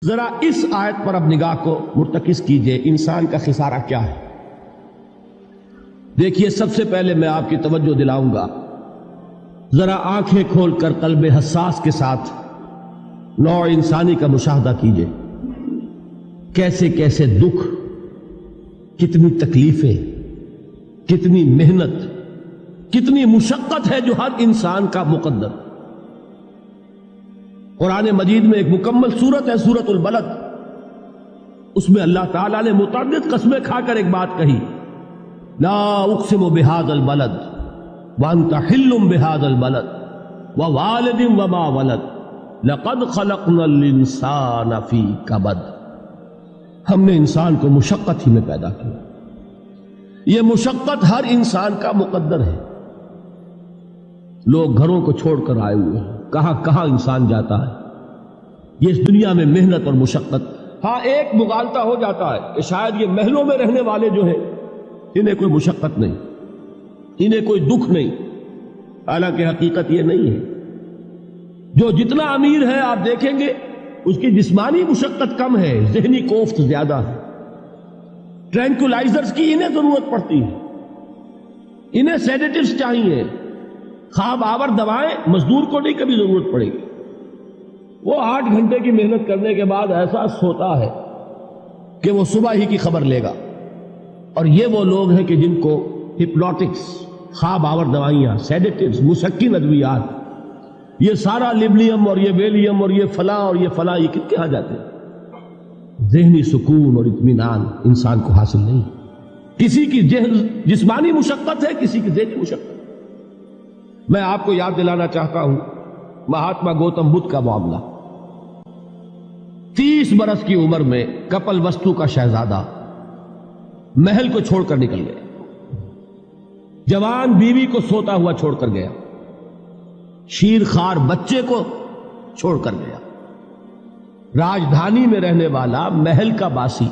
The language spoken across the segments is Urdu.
ذرا اس آیت پر اب نگاہ کو مرتکز کیجئے، انسان کا خسارہ کیا ہے؟ دیکھیے، سب سے پہلے میں آپ کی توجہ دلاؤں گا، ذرا آنکھیں کھول کر قلب حساس کے ساتھ نوع انسانی کا مشاہدہ کیجئے۔ کیسے کیسے دکھ، کتنی تکلیفیں، کتنی محنت، کتنی مشقت ہے جو ہر انسان کا مقدر۔ قرآن مجید میں ایک مکمل سورت ہے، سورت البلد، اس میں اللہ تعالیٰ نے متعدد قسمیں کھا کر ایک بات کہی، لا اقسم بہذا البلد وانت حل بہذا البلد ووالد وما ولد لقد خلقنا الانسان فی کبد۔ ہم نے انسان کو مشقت ہی میں پیدا کیا، یہ مشقت ہر انسان کا مقدر ہے۔ لوگ گھروں کو چھوڑ کر آئے ہوئے ہیں، کہاں کہاں انسان جاتا ہے، یہ اس دنیا میں محنت اور مشقت۔ ہاں، ایک مغالطہ ہو جاتا ہے کہ شاید یہ محلوں میں رہنے والے جو ہیں انہیں کوئی مشقت نہیں، انہیں کوئی دکھ نہیں، حالانکہ حقیقت یہ نہیں ہے۔ جو جتنا امیر ہے آپ دیکھیں گے اس کی جسمانی مشقت کم ہے، ذہنی کوفت زیادہ ہے۔ ٹرینکولائزرز کی انہیں ضرورت پڑتی ہے، انہیں سیڈیٹیوز چاہیے، خواب آور دوائیں مزدور کو نہیں کبھی ضرورت پڑے گی۔ وہ 8 گھنٹے کی محنت کرنے کے بعد احساس ہوتا ہے کہ وہ صبح ہی کی خبر لے گا۔ اور یہ وہ لوگ ہیں کہ جن کو ہپنوٹکس، خواب آور دوائیاں، سیڈیٹیوز، مسکن ادویات، یہ سارا لیبنیم اور یہ ویلیم اور یہ فلاں اور یہ فلاں، یہ کہاں جاتے ہیں؟ ذہنی سکون اور اطمینان انسان کو حاصل نہیں۔ کسی کی جسمانی مشقت ہے، کسی کی ذہنی مشقت۔ میں آپ کو یاد دلانا چاہتا ہوں مہاتما گوتم بدھ کا معاملہ۔ 30 برس کی عمر میں کپل وستو کا شہزادہ محل کو چھوڑ کر نکل گیا، جوان بیوی کو سوتا ہوا چھوڑ کر گیا، شیر خوار بچے کو چھوڑ کر گیا، راجدھانی میں رہنے والا محل کا باسی،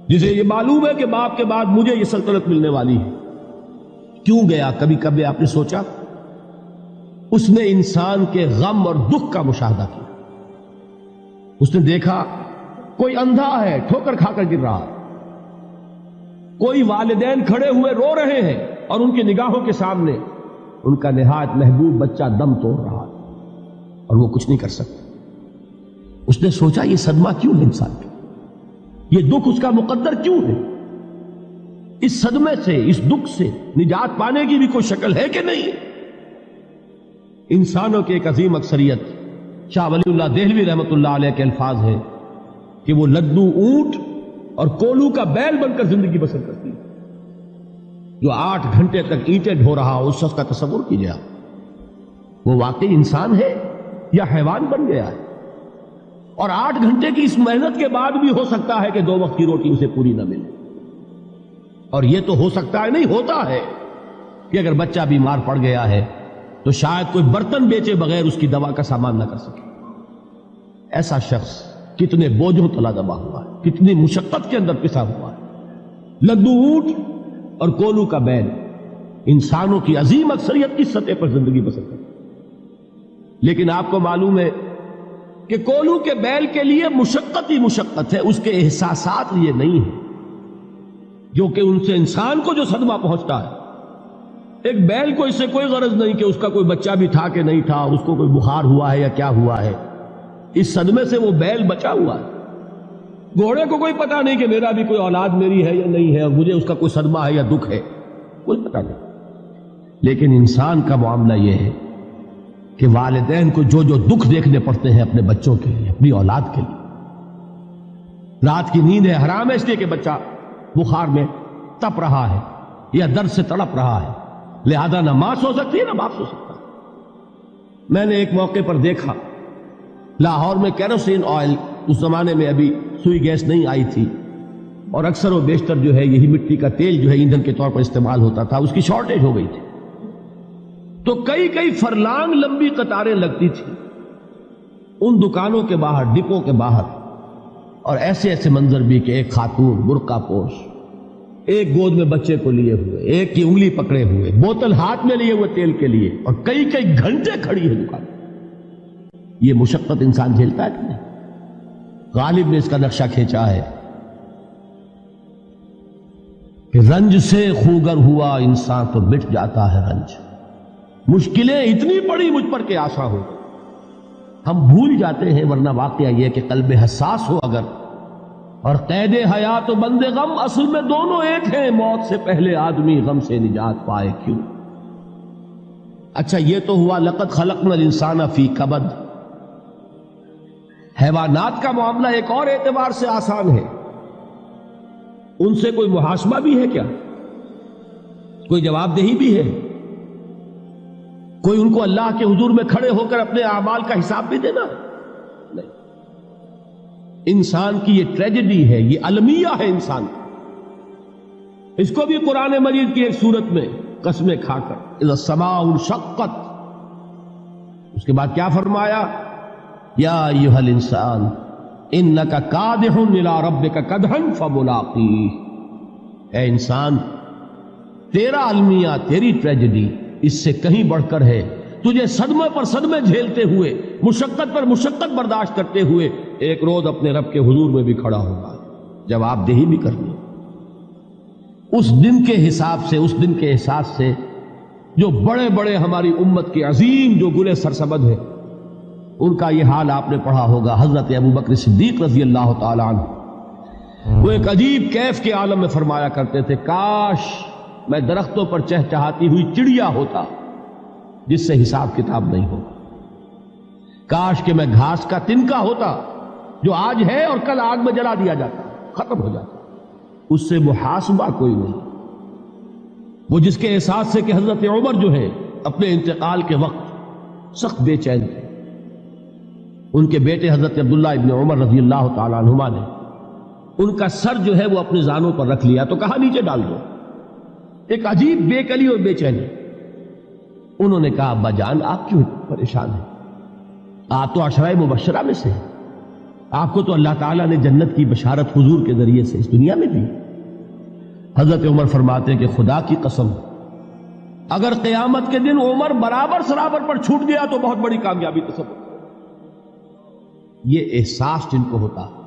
جسے یہ معلوم ہے کہ باپ کے بعد مجھے یہ سلطنت ملنے والی ہے، کیوں گیا؟ کبھی کبھی آپ نے سوچا؟ اس نے انسان کے غم اور دکھ کا مشاہدہ کیا۔ اس نے دیکھا کوئی اندھا ہے، ٹھوکر کھا کر گر رہا ہے، کوئی والدین کھڑے ہوئے رو رہے ہیں اور ان کی نگاہوں کے سامنے ان کا نہایت محبوب بچہ دم توڑ رہا ہے اور وہ کچھ نہیں کر سکتا۔ اس نے سوچا یہ صدمہ کیوں ہے انسان کا، یہ دکھ اس کا مقدر کیوں ہے؟ اس صدمے سے، اس دکھ سے نجات پانے کی بھی کوئی شکل ہے کہ نہیں؟ انسانوں کی ایک عظیم اکثریت، شاہ ولی اللہ دہلوی رحمۃ اللہ علیہ کے الفاظ ہیں کہ وہ لدو اونٹ اور کولو کا بیل بن کر زندگی بسر کرتی ہے۔ جو 8 گھنٹے تک اینٹیں ڈھو رہا ہو، اس شخص کا تصور کیجیے آپ، وہ واقعی انسان ہے یا حیوان بن گیا ہے؟ اور 8 گھنٹے کی اس محنت کے بعد بھی ہو سکتا ہے کہ 2 وقت کی روٹی اسے پوری نہ ملے۔ اور یہ تو ہو سکتا ہے، نہیں ہوتا ہے کہ اگر بچہ بیمار پڑ گیا ہے تو شاید کوئی برتن بیچے بغیر اس کی دوا کا سامان نہ کر سکے۔ ایسا شخص کتنے بوجھوں تلا دبا ہوا ہے، کتنی مشقت کے اندر پسا ہوا ہے۔ لدو اونٹ اور کولو کا بیل، انسانوں کی عظیم اکثریت اس سطح پر زندگی بسر کرتی ہے۔ لیکن آپ کو معلوم ہے کہ کولو کے بیل کے لیے مشقت ہی مشقت ہے، اس کے احساسات یہ نہیں ہیں جو کہ ان سے انسان کو جو صدمہ پہنچتا ہے۔ ایک بیل کو اس سے کوئی غرض نہیں کہ اس کا کوئی بچہ بھی تھا کہ نہیں تھا، اس کو کوئی بخار ہوا ہے یا کیا ہوا ہے، اس صدمے سے وہ بیل بچا ہوا ہے۔ گھوڑے کو کوئی پتہ نہیں کہ میرا بھی کوئی اولاد میری ہے یا نہیں ہے، اور مجھے اس کا کوئی صدمہ ہے یا دکھ ہے، کوئی پتہ نہیں۔ لیکن انسان کا معاملہ یہ ہے کہ والدین کو جو جو دکھ دیکھنے پڑتے ہیں اپنے بچوں کے لیے، اپنی اولاد کے لیے۔ رات کی نیند ہے حرام ہے اس لیے کہ بچہ بخار میں تپ رہا ہے یا درد سے تڑپ رہا ہے، لہذا نہ ماں سو سکتی ہے نہ باپ سو سکتا۔ میں نے ایک موقع پر دیکھا، لاہور میں کیروسین آئل، اس زمانے میں ابھی سوئی گیس نہیں آئی تھی، اور اکثر و بیشتر جو ہے یہی مٹی کا تیل جو ہے ایندھن کے طور پر استعمال ہوتا تھا، اس کی شارٹیج ہو گئی تھی۔ تو کئی فرلانگ لمبی قطاریں لگتی تھی ان دکانوں کے باہر، ڈپوں کے باہر، اور ایسے ایسے منظر بھی کہ ایک خاتون برقع پوش، ایک گود میں بچے کو لیے ہوئے، ایک کی انگلی پکڑے ہوئے، بوتل ہاتھ میں لیے ہوئے تیل کے لیے، اور کئی گھنٹے کھڑی ہے دکان۔ یہ مشقت انسان جھیلتا ہے کہ نہیں؟ غالب نے اس کا نقشہ کھینچا ہے کہ رنج سے خوگر ہوا انسان تو مٹ جاتا ہے رنج. مشکلیں اتنی پڑی مجھ پر کہ آسا ہو. ہم بھول جاتے ہیں، ورنہ واقعہ یہ کہ قلب حساس ہو اگر، اور قید حیات و بند غم اصل میں دونوں ایک ہیں. موت سے پہلے آدمی غم سے نجات پائے کیوں؟ اچھا یہ تو ہوا لقد خلقنا الانسان فی کبد. حیوانات کا معاملہ ایک اور اعتبار سے آسان ہے. ان سے کوئی محاسبہ بھی ہے کیا؟ کوئی جواب دہی بھی ہے؟ کوئی ان کو اللہ کے حضور میں کھڑے ہو کر اپنے اعمال کا حساب بھی دینا؟ نہیں. انسان کی یہ ٹریجڈی ہے، یہ المیہ ہے انسان کا. اس کو بھی قرآن مجید کی ایک سورت میں قسمیں کھا کر اذا السماء انشقت، اس کے بعد کیا فرمایا؟ یا ایھا الانسان انک کادح الی ربک کدحا فملاقیہ. اے انسان، تیرا المیہ، تیری ٹریجڈی اس سے کہیں بڑھ کر ہے. تجھے صدمے پر صدمے جھیلتے ہوئے، مشقت پر مشقت برداشت کرتے ہوئے ایک روز اپنے رب کے حضور میں بھی کھڑا ہوگا، جواب دہی بھی کرنی. اس دن کے حساب سے، اس دن کے احساس سے جو بڑے بڑے ہماری امت کے عظیم جو گلے سرسبد ہیں، ان کا یہ حال آپ نے پڑھا ہوگا. حضرت ابوبکر صدیق رضی اللہ تعالی عنہ وہ ایک عجیب کیف کے عالم میں فرمایا کرتے تھے، کاش میں درختوں پر چہچہاتی ہوئی چڑیا ہوتا جس سے حساب کتاب نہیں ہوگا. کاش کہ میں گھاس کا تنکا ہوتا جو آج ہے اور کل آگ میں جلا دیا جاتا، ختم ہو جاتا، اس سے محاسبہ کوئی نہیں. وہ جس کے احساس سے کہ حضرت عمر جو ہے اپنے انتقال کے وقت سخت بے چین تھے. ان کے بیٹے حضرت عبداللہ ابن عمر رضی اللہ تعالی عنہما نے ان کا سر جو ہے وہ اپنے زانوں پر رکھ لیا تو کہا نیچے ڈال دو. ایک عجیب بے کلی اور بے چینی. انہوں نے کہا ابا جان آپ کیوں پریشان ہیں؟ آپ تو عشرہ مبشرہ میں سے ہیں. آپ کو تو اللہ تعالیٰ نے جنت کی بشارت حضور کے ذریعے سے اس دنیا میں دی. حضرت عمر فرماتے ہیں کہ خدا کی قسم اگر قیامت کے دن عمر برابر سرابر پر چھوٹ گیا تو بہت بڑی کامیابی تصور. یہ احساس جن کو ہوتا ہے.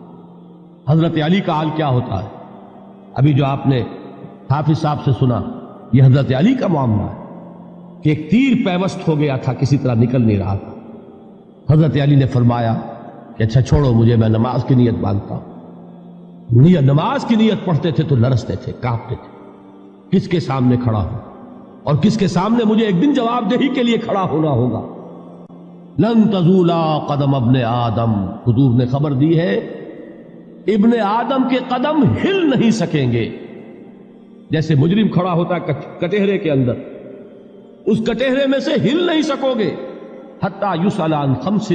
حضرت علی کا حال کیا ہوتا ہے؟ ابھی جو آپ نے حافظ صاحب سے سنا، یہ حضرت علی کا معاملہ ہے کہ ایک تیر پیوست ہو گیا تھا، کسی طرح نکل نہیں رہا تھا. حضرت علی نے فرمایا کہ اچھا چھوڑو مجھے، میں نماز کی نیت باندھتا ہوں. نماز کی نیت پڑھتے تھے تو لرزتے تھے، کانپتے تھے. کس کے سامنے کھڑا ہوں اور کس کے سامنے مجھے ایک دن جواب دہی کے لیے کھڑا ہونا ہوگا. لن تزولا قدم ابن آدم، حضور نے خبر دی ہے ابن آدم کے قدم ہل نہیں سکیں گے. جیسے مجرم کھڑا ہوتا ہے کٹہرے کے اندر، اس کٹہرے میں سے ہل نہیں سکو گے حتی یسأل عن خمس،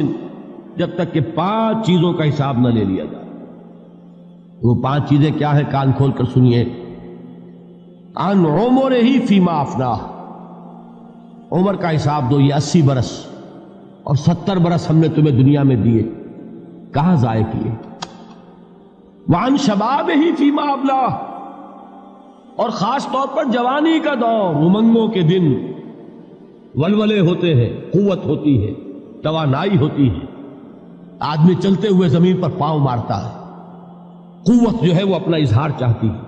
جب تک کہ 5 چیزوں کا حساب نہ لے لیا جائے. وہ 5 چیزیں کیا ہیں؟ کان کھول کر سنیے. عن عمرہ فیما افناہ، عمر کا حساب دو. یہ 80 برس اور 70 برس ہم نے تمہیں دنیا میں دیے، کہاں ضائع کیے؟ وعن شبابہ فیما ابلاہ، اور خاص طور پر جوانی کا دور، امنگوں کے دن، ولولے ہوتے ہیں، قوت ہوتی ہے، توانائی ہوتی ہے، آدمی چلتے ہوئے زمین پر پاؤں مارتا ہے، قوت جو ہے وہ اپنا اظہار چاہتی ہے.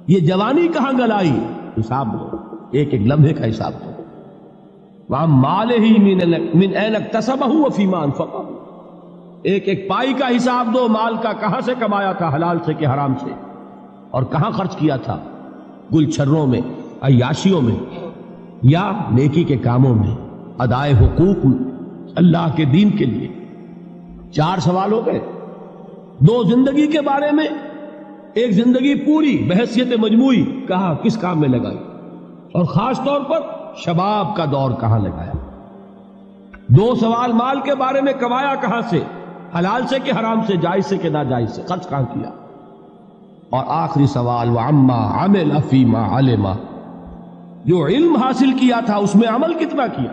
یہ جوانی کہاں گلائی؟ حساب دو، ایک ایک لمحے کا حساب دو. وَعَن مَالِهِ مِنْ أَيْنَ اكْتَسَبَهُ وَفِيمَا أَنْفَقَهُ، ایک ایک پائی کا حساب دو. مال کا کہاں سے کمایا تھا، حلال سے کہ حرام سے، اور کہاں خرچ کیا تھا، گل چھروں میں، عیاشیوں میں، یا نیکی کے کاموں میں، ادائے حقوق اللہ کے دین کے لیے. 4 سوال ہو گئے. 2 زندگی کے بارے میں، ایک زندگی پوری بحیثیت مجموعی کہاں کس کام میں لگائی، اور خاص طور پر شباب کا دور کہاں لگایا. 2 سوال مال کے بارے میں، کمایا کہاں سے، حلال سے کہ حرام سے، جائز سے کہ ناجائز سے، خرچ کہاں کیا. اور آخری سوال وعما عمل فیما علم، جو علم حاصل کیا تھا اس میں عمل کتنا کیا.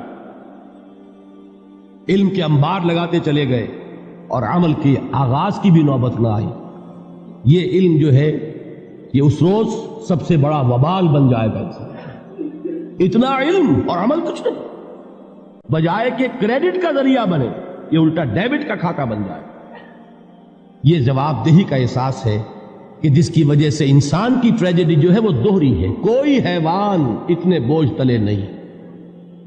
علم کے انبار لگاتے چلے گئے اور عمل کے آغاز کی بھی نوبت نہ آئی. یہ علم جو ہے یہ اس روز سب سے بڑا وبال بن جائے گا. اتنا علم اور عمل کچھ نہیں، بجائے کہ کریڈٹ کا ذریعہ بنے یہ الٹا ڈیبٹ کا کھاتا بن جائے. یہ جواب دہی کا احساس ہے کہ جس کی وجہ سے انسان کی ٹریجڈی جو ہے وہ دوہری ہے. کوئی حیوان اتنے بوجھ تلے نہیں.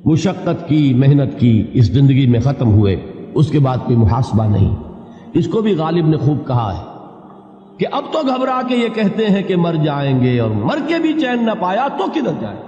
مشقت کی، محنت کی، اس زندگی میں ختم ہوئے، اس کے بعد کوئی محاسبہ نہیں. اس کو بھی غالب نے خوب کہا ہے کہ اب تو گھبرا کے یہ کہتے ہیں کہ مر جائیں گے، اور مر کے بھی چین نہ پایا تو کدھر جائیں.